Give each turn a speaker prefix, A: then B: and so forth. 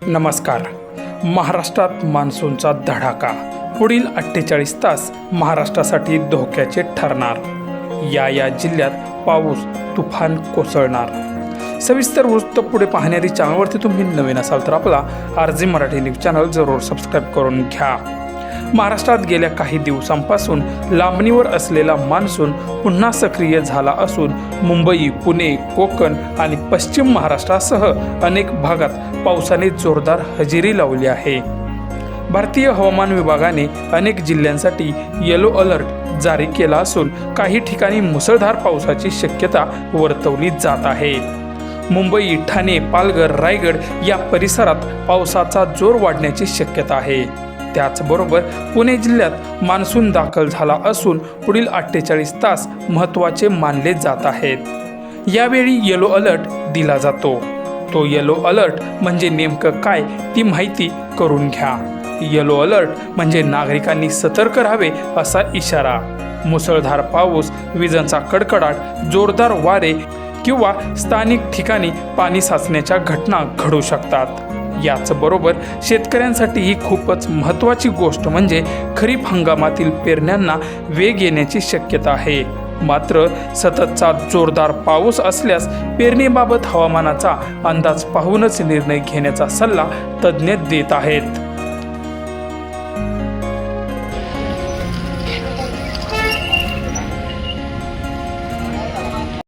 A: नमस्कार. महाराष्ट्रात मान्सूनचा धडाका पुढील 48 तास महाराष्ट्रासाठी धोक्याचे ठरणार. या जिल्ह्यात पाऊस तुफान कोसळणार. सविस्तर वृत्त पुढे पाहण्याआधी चॅनलवरती तुम्ही नवीन असाल तर आपला RJ मराठी न्यूज चॅनल जरूर सबस्क्राईब करून घ्या. महाराष्ट्रात गेल्या काही दिवसांपासून लांबणीवर असलेला मान्सून पुन्हा सक्रिय झाला असून मुंबई, पुणे, कोकण आणि पश्चिम महाराष्ट्रासह अनेक भागात पावसाने जोरदार हजेरी लावली आहे. भारतीय हवामान विभागाने अनेक जिल्ह्यांसाठी येलो अलर्ट जारी केला असून काही ठिकाणी मुसळधार पावसाची शक्यता वर्तवली जात आहे. मुंबई, ठाणे, पालघर, रायगड या परिसरात पावसाचा जोर वाढण्याची शक्यता आहे. त्याचबरोबर पुणे जिल्ह्यात मान्सून दाखल झाला असून पुढील 48 तास महत्त्वाचे मानले जात आहेत. यावेळी येलो अलर्ट दिला जातो. तो येलो अलर्ट म्हणजे नेमकं काय ती माहिती करून घ्या. येलो अलर्ट म्हणजे नागरिकांनी सतर्क राहावे असा इशारा. मुसळधार पाऊस, विजांचा कडकडाट, जोरदार वारे किंवा स्थानिक ठिकाणी पाणी साचण्याच्या घटना घडू शकतात. याचबरोबर शेतकऱ्यांसाठी ही खूपच महत्त्वाची गोष्ट म्हणजे खरीप हंगामातील पेरण्यांना वेग येण्याची शक्यता आहे. मात्र सततचा जोरदार पाऊस असल्यास पेरणीबाबत हवामानाचा अंदाज पाहूनच निर्णय घेण्याचा सल्ला तज्ज्ञ देत आहेत.